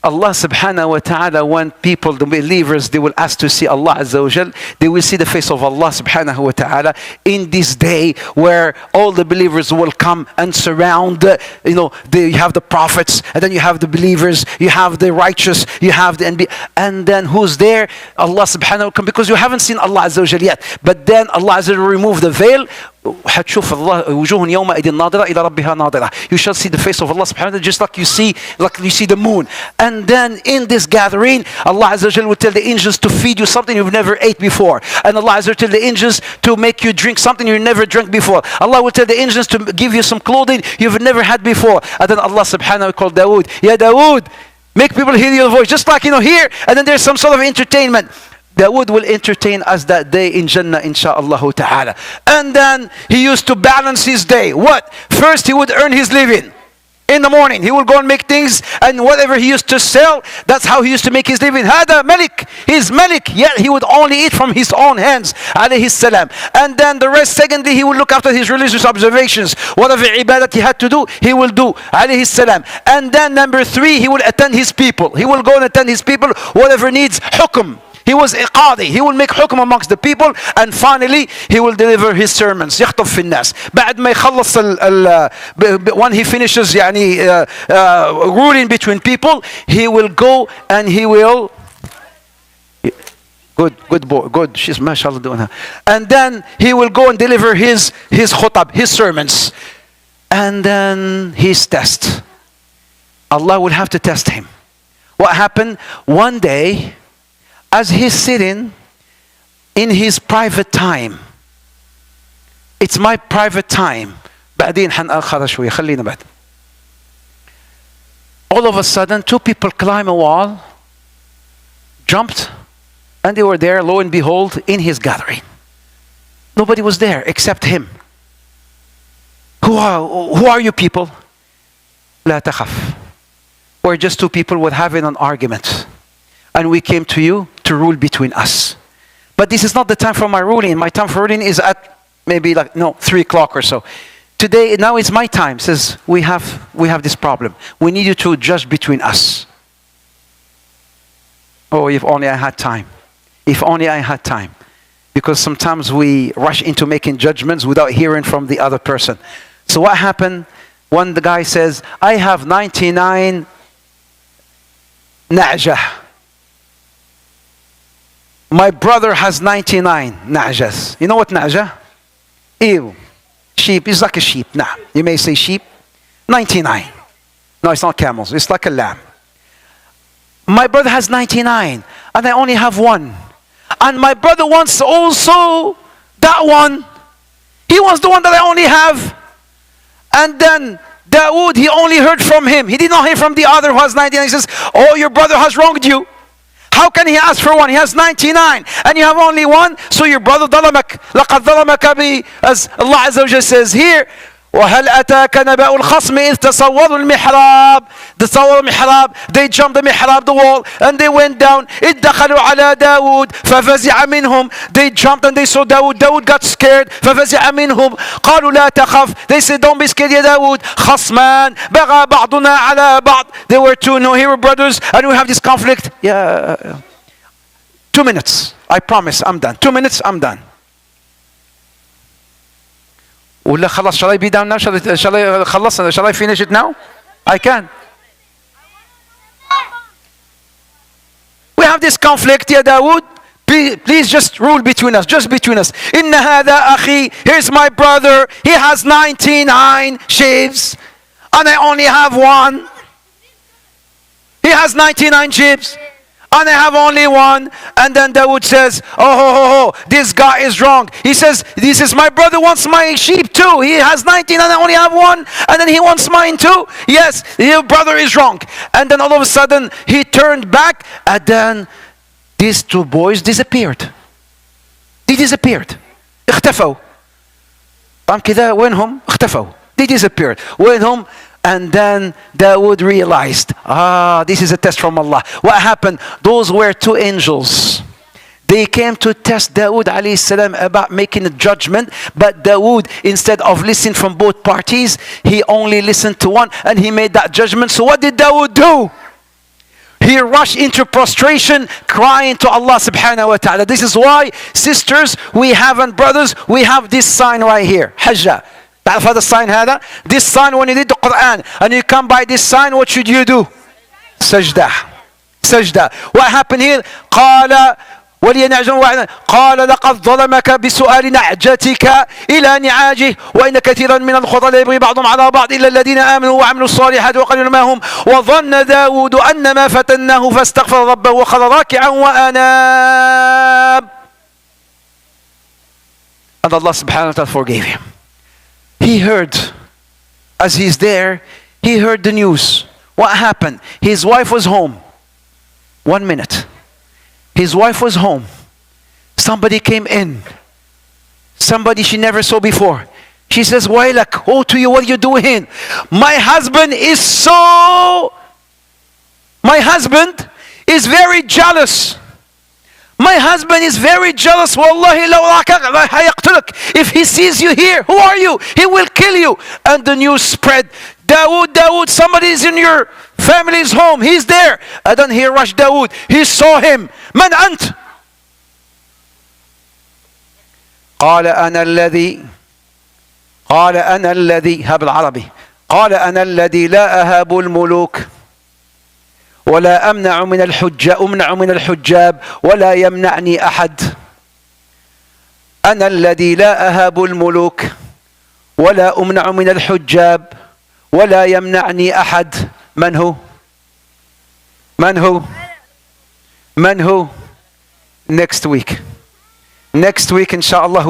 Allah subhanahu wa ta'ala, when people, the believers, they will ask to see Allah Azza wa Jal, they will see the face of Allah subhanahu wa ta'ala in this day where all the believers will come and surround, you have the prophets, and then you have the believers, you have the righteous, you have the and then who's there? Allah subhanahu wa ta'ala, because you haven't seen Allah Azza wa Jal yet. But then Allah Azza wa Jal will remove the veil. حتشوف الله وجوه يومئذ ناظرة إلى ربها ناظرة. You shall see the face of Allah subhanahu wa ta'ala just like you see the moon. And then in this gathering, Allah Azza wa Jal will tell the angels to feed you something you've never ate before. And Allah Azza wa Jal will tell the angels to make you drink something you never drank before. Allah will tell the angels to give you some clothing you've never had before. And then Allah subhanahu wa ta'ala called Dawood, Ya Dawood, make people hear your voice. Just like, here, and then there's some sort of entertainment. Dawood will entertain us that day in Jannah, insha'Allah ta'ala. And then he used to balance his day. What? First, he would earn his living. In the morning, he would go and make things, and whatever he used to sell, that's how he used to make his living. Hada Malik, he's Malik, yet he would only eat from his own hands, alayhi salam. And then the rest, secondly, he would look after his religious observations. Whatever ibadat he had to do, he will do, alayhi salam. And then number 3, he will attend his people. He will go and attend his people, whatever needs hukm. He was a qadi. He will make hukm amongst the people, and finally he will deliver his sermons. يخطب في الناس. بعد ما يخلص when he finishes ruling between people, he will go and he will. Good boy, good. She's mashallah doing her. And then he will go and deliver his khutab, his sermons, and then his test. Allah will have to test him. What happened one day? As he's sitting in his private time, it's my private time. بعدين حنأخر شوي خلينا بعد. All of a sudden, 2 people climb a wall, jumped, and they were there, lo and behold, in his gathering. Nobody was there except him. Who are you people? لا تخف. We're just 2 people with having an argument. And we came to you to rule between us. But this is not the time for my ruling. My time for ruling is at maybe 3 o'clock or so. Today, now it's my time. Says, we have this problem. We need you to judge between us. Oh, if only I had time. If only I had time. Because sometimes we rush into making judgments without hearing from the other person. So what happened? When the guy says, I have 99 na'jah. My brother has 99 na'jas. You know what na'jah? Ew. Sheep. It's like a sheep. Nah. You may say sheep. 99. No, it's not camels. It's like a lamb. My brother has 99. And I only have 1. And my brother wants also that one. He wants the one that I only have. And then Dawood, he only heard from him. He did not hear from the other who has 99. He says, oh, your brother has wronged you. How can he ask for 1? He has 99 and you have only 1. So your brother ظلمك لقد ظلمك بي, as Allah Azza wa Jalla says here. وهل أتاك نبأ الخصم إذ تصوروا المحراب. تصوروا المحراب. They jumped the mihrab, the wall, and they went down. إذ دخلوا على داود ففزع منهم. They jumped and they saw Dawood. Dawood got scared. ففزع منهم. قالوا لا تخف. They said, don't be scared, يا داود. خصمان بغى بعضنا على بعض. They were 2 hero brothers, and we have this conflict. 2 minutes. I promise, I'm done. 2 minutes, I'm done. ولا خلاص, shall I be down now? Shall I finish it now? I can. We have this conflict, ya Dawood. Please just rule between us, just between us. Inna hada akhi, here's my brother. He has 99 sheaves, and I only have 1. He has 99 sheaves. and I have only one. And then Dawood says, this guy is wrong. He says, this is my brother wants my sheep too. He has 19 and I only have one. And then he wants mine too. Yes, your brother is wrong. And then all of a sudden he turned back, and then these two boys disappeared. They disappeared. اختفوا. طبعا كذا وينهم؟ اختفوا. They disappeared. وينهم؟ And then Dawood realized, this is a test from Allah. What happened? Those were two angels. They came to test Dawood alayhi salam about making a judgment. But Dawood, instead of listening from both parties, he only listened to one and he made that judgment. So what did Dawood do? He rushed into prostration, crying to Allah subhanahu wa ta'ala. This is why, sisters, and brothers, we have this sign right here. Hajjah. تعرف هذا الsign هذا? This sign, when you read the Quran and you come by this sign, what should you do? Sajda. Sajda. What happened here? قال لقد ظلمك بسؤال نعجتك إلى نعاجه وإن كثيرا من الخطى يبغي بعضهم على بعض إلا الذين آمنوا وعملوا الصالحات وقليل ما هم وظن داود أن ما فتناه فاستغفر ربه وخر راكعا وأناب. And Allah subhanahu wa ta'ala forgave him. He heard, as he's there, he heard the news. What happened? His wife was home. 1 minute. His wife was home. Somebody came in. Somebody she never saw before. She says, Wailak, woe to you, what are you doing? My husband is very jealous. My husband is very jealous. Wallahi law hayaqtuluk. If he sees you here, who are you? He will kill you. And the news spread. Dawood, somebody is in your family's home. He's there. And then he rushed Dawood. He saw him. Man ant? قال أنا الذي هذا بالعربي. قال أنا الذي لا أهاب الملوك ولا أمنع من الحجاب ولا يمنعني أحد. أنا الذي لا أهاب الملوك ولا أمنع من الحجاب ولا يمنعني أحد. من هو؟ Next week. Next week, inshallah.